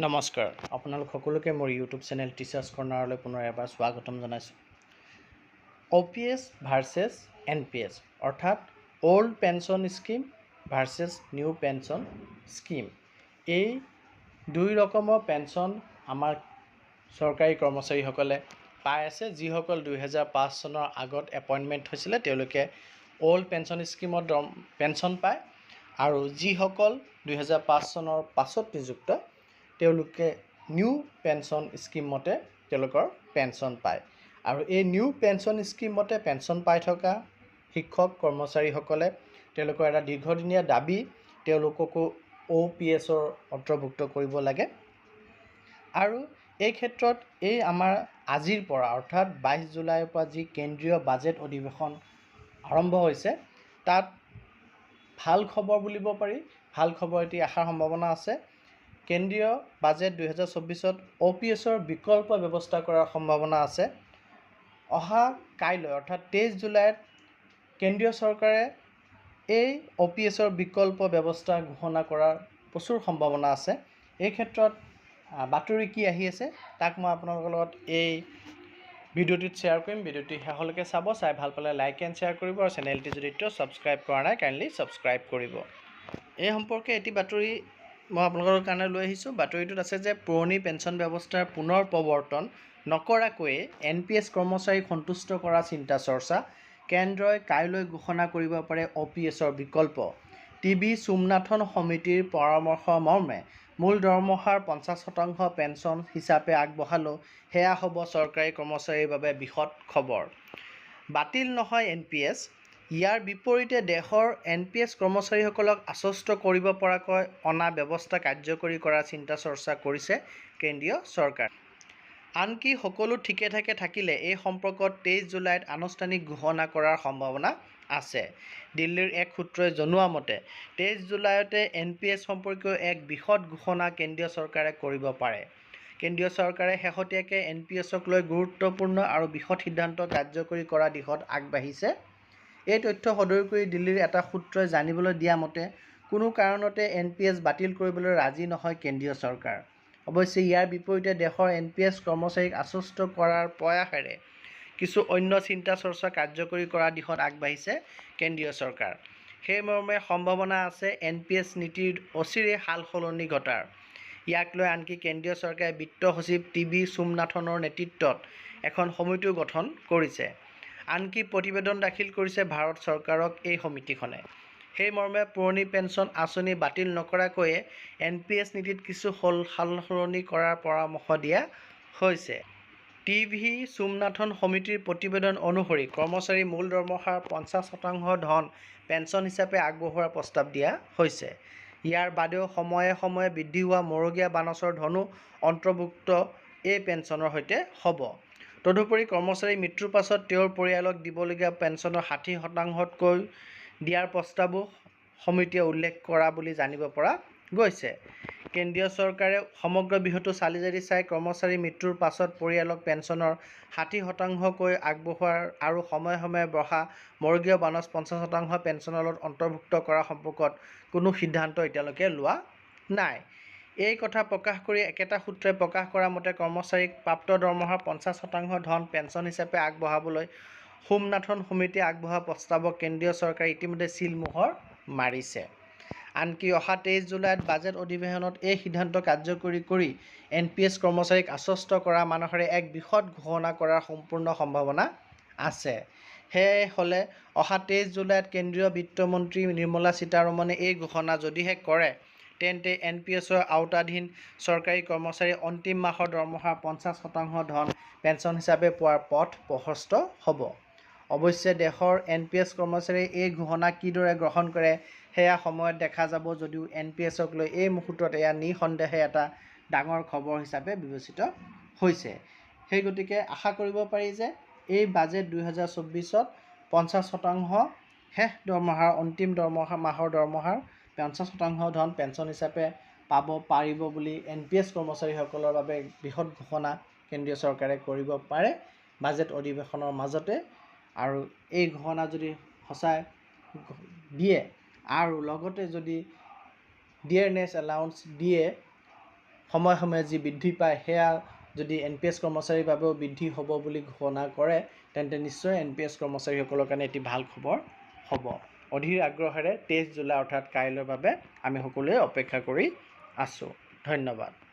নমস্কাৰ, আপোনালোক সকলোকে মোৰ ইউটিউব চেনেল টিচাৰ্ছ কৰ্ণাৰলৈ পুনৰ এবাৰ স্বাগতম জনাইছোঁ। OPS ভাৰ্চেছ NPS অৰ্থাৎ old pension scheme versus new pension scheme. এই দুই ৰকমৰ পেঞ্চন আমাৰ চৰকাৰী কৰ্মচাৰীসকলে পাই আছে। যিসকল 2005 চনৰ আগত এপইণ্টমেণ্ট হৈছিলে তেওঁলোকে অল্ড পেঞ্চন স্কিমত পেঞ্চন পায়, আৰু যিসকল 2005 চনৰ পাছত নিযুক্ত তেওঁলোকে নিউ পেঞ্চন স্কিমতে তেওঁলোকৰ পেঞ্চন পায়। আৰু এই নিউ পেঞ্চন স্কিমতে পেঞ্চন পাই থকা শিক্ষক কৰ্মচাৰীসকলে তেওঁলোকৰ এটা দীৰ্ঘদিনীয়া দাবী, তেওঁলোককো OPSৰ অন্তৰ্ভুক্ত কৰিব লাগে। আৰু এই ক্ষেত্ৰত এই আমাৰ আজিৰ পৰা অৰ্থাৎ 22 জুলাইৰ পৰা যি কেন্দ্ৰীয় বাজেট অধিৱেশন আৰম্ভ হৈছে, তাত ভাল খবৰ বুলিব পাৰি। ভাল খবৰ এটি অহাৰ সম্ভাৱনা আছে। কেন্দ্ৰীয় বাজেট 2024ত OPSৰ বিকল্প ব্যৱস্থা কৰাৰ সম্ভাৱনা আছে। অহা কাইলৈ অৰ্থাৎ 23 জুলাইত কেন্দ্ৰীয় চৰকাৰে এই OPSৰ বিকল্প ব্যৱস্থা ঘোষণা কৰাৰ প্ৰচুৰ সম্ভাৱনা আছে। এই ক্ষেত্ৰত বাতৰি কি আহি আছে তাক মই আপোনালোকৰ লগত এই ভিডিঅ'টিত শ্বেয়াৰ কৰিম। ভিডিঅ'টি শেষলৈকে চাব, চাই ভাল পালে লাইক এণ্ড শ্বেয়াৰ কৰিব, আৰু চেনেলটি যদি ছাবস্ক্ৰাইব কৰা নাই কাইণ্ডলি ছাবস্ক্ৰাইব কৰিব। এই সম্পৰ্কে এটি বাতৰি মই আপোনালোকৰ কাৰণে লৈ আহিছোঁ। বাতৰিটোত আছে যে পুৰণি পেঞ্চন ব্যৱস্থাৰ পুনৰ প্ৰৱৰ্তন নকৰাকৈয়ে NPS কৰ্মচাৰীক সন্তুষ্ট কৰা চিন্তা চৰ্চা। কেন্দ্ৰই কাইলৈ ঘোষণা কৰিব পাৰে OPSৰ বিকল্প। TB সোমনাথন সমিতিৰ পৰামৰ্শ মৰ্মে মূল দৰমহাৰ 50% পেঞ্চন হিচাপে আগবঢ়ালেও সেয়া হ'ব চৰকাৰী কৰ্মচাৰীৰ বাবে বৃহৎ খবৰ। বাতিল নহয় NPS। ইয়াৰ বিপৰীতে দেশৰ NPS কৰ্মচাৰীসকলক আশ্বস্ত কৰিব পৰাকৈ অনা ব্যৱস্থা কাৰ্যকৰী কৰাৰ চিন্তা চৰ্চা কৰিছে কেন্দ্ৰীয় চৰকাৰ। আনকি সকলো ঠিকে ঠাকে থাকিলে এই সম্পৰ্কত 23 জুলাইত আনুষ্ঠানিক ঘোষণা কৰাৰ সম্ভাৱনা আছে। দিল্লীৰ এক সূত্ৰই জনোৱা মতে 23 জুলাইতে NPS সম্পৰ্কীয় এক বিশদ ঘোষণা কেন্দ্ৰীয় চৰকাৰে কৰিব পাৰে। কেন্দ্ৰীয় চৰকাৰে শেহতীয়াকৈ NPSক লৈ গুৰুত্বপূৰ্ণ আৰু বিশদ সিদ্ধান্ত কাৰ্যকৰী কৰাৰ দিশত আগবাঢ়িছে। এই তথ্য সদৰি কৰি দিল্লীৰ এটা সূত্ৰই জানিবলৈ দিয়া মতে কোনো কাৰণতে NPS বাতিল কৰিবলৈ ৰাজি নহয় কেন্দ্ৰীয় চৰকাৰ। অৱশ্যে ইয়াৰ বিপৰীতে দেশৰ NPS কৰ্মচাৰীক আশ্বস্ত কৰাৰ প্ৰয়াসেৰে কিছু অন্য চিন্তা চৰ্চা কাৰ্যকৰী কৰাৰ দিশত আগবাঢ়িছে কেন্দ্ৰীয় চৰকাৰ। সেই মৰ্মে সম্ভাৱনা আছে NPS নীতিৰ অচিৰে সাল সলনি ঘটাৰ। ইয়াক লৈ আনকি কেন্দ্ৰীয় চৰকাৰে বিত্ত সচিব TB সোমনাথনৰ নেতৃত্বত এখন সমিতিও গঠন কৰিছে। আনকি প্ৰতিবেদন দাখিল কৰিছে ভাৰত চৰকাৰক এই সমিতিখনে। সেই মৰ্মে পুৰণি পেঞ্চন আঁচনি বাতিল নকৰাকৈয়ে NPS নীতিত কিছু সাল সলনি কৰাৰ পৰামৰ্শ দিয়া হৈছে। TB সোমনাথন সমিতিৰ প্ৰতিবেদন অনুসৰি কৰ্মচাৰীৰ মূল দৰমহাৰ 50% ধন পেঞ্চন হিচাপে আগবঢ়োৱাৰ প্ৰস্তাৱ দিয়া হৈছে। ইয়াৰ বাদেও সময়ে সময়ে বৃদ্ধি হোৱা মৰগীয়া বানচৰ ধনো অন্তৰ্ভুক্ত এই পেঞ্চনৰ সৈতে হ'ব। তদুপৰি কৰ্মচাৰীৰ মৃত্যুৰ পাছত তেওঁৰ পৰিয়ালক দিবলগীয়া পেঞ্চনৰ 60%তকৈ দিয়াৰ প্ৰস্তাৱো সমিতিয়ে উল্লেখ কৰা বুলি জানিব পৰা গৈছে। কেন্দ্ৰীয় চৰকাৰে সমগ্ৰ বিষয়টো চালিজাৰি চাই কৰ্মচাৰীৰ মৃত্যুৰ পাছত পৰিয়ালক পেঞ্চনৰ 60%কৈ আগবঢ়োৱাৰ আৰু সময়ে সময়ে বঢ়া মৰগীয়া বানচ 50% পেঞ্চনৰ লগত অন্তৰ্ভুক্ত কৰাৰ সম্পৰ্কত কোনো সিদ্ধান্ত এতিয়ালৈকে লোৱা নাই। এই কথা প্ৰকাশ কৰি একেটা সূত্ৰই প্ৰকাশ কৰা মতে কৰ্মচাৰীক প্ৰাপ্ত দৰমহাৰ 50% ধন পেঞ্চন হিচাপে আগবঢ়াবলৈ সোমনাথন সমিতিয়ে আগবঢ়োৱা প্ৰস্তাৱক কেন্দ্ৰীয় চৰকাৰে ইতিমধ্যে চিলমোহৰ মাৰিছে। আনকি অহা 23 জুলাইত বাজেট অধিৱেশনত এই সিদ্ধান্ত কাৰ্যকৰী কৰি NPS কৰ্মচাৰীক আশ্বস্ত কৰাৰ মানসেৰে এক বিশদ ঘোষণা কৰাৰ সম্পূৰ্ণ সম্ভাৱনা আছে। সেয়ে হ'লে অহা 23 জুলাইত কেন্দ্ৰীয় বিত্তমন্ত্ৰী নিৰ্মলা সীতাৰমণে এই ঘোষণা যদিহে কৰে, তেন্তে NPSৰ আওতাধীন চৰকাৰী কৰ্মচাৰীৰ অন্তিম মাহৰ দৰমহাৰ 50% ধন পেঞ্চন হিচাপে পোৱাৰ পথ প্ৰশস্ত হ'ব। অৱশ্যে দেশৰ NPS কৰ্মচাৰীয়ে এই ঘোষণা কিদৰে গ্ৰহণ কৰে সেয়া সময়ত দেখা যাব, যদিও NPSক লৈ এই মুহূৰ্তত এয়া নিঃসন্দেহে এটা ডাঙৰ খবৰ হিচাপে বিবেচিত হৈছে। সেই গতিকে আশা কৰিব পাৰি যে এই বাজেট 2024ত 50% শেষ দৰমহাৰ অন্তিম মাহৰ দৰমহাৰ 50% ধন পেঞ্চন হিচাপে পাব পাৰিব বুলি NPS কৰ্মচাৰীসকলৰ বাবে বৃহৎ ঘোষণা কেন্দ্ৰীয় চৰকাৰে কৰিব পাৰে বাজেট অধিৱেশনৰ মাজতে। আৰু এই ঘোষণা যদি সঁচাই দিয়ে আৰু লগতে যদি ডিয়াৰনেছ এলাউন্স দিয়ে, সময়ে সময়ে যি বৃদ্ধি পায় সেয়া যদি NPS কৰ্মচাৰীৰ বাবেও বৃদ্ধি হ'ব বুলি ঘোষণা কৰে তেন্তে নিশ্চয় NPS কৰ্মচাৰীসকলৰ কাৰণে এটি ভাল খবৰ হ'ব। অধীৰ আগ্ৰহেৰে 23 জুলাই অৰ্থাৎ কাইলৈৰ বাবে আমি সকলোৱে অপেক্ষা কৰি আছোঁ। ধন্যবাদ।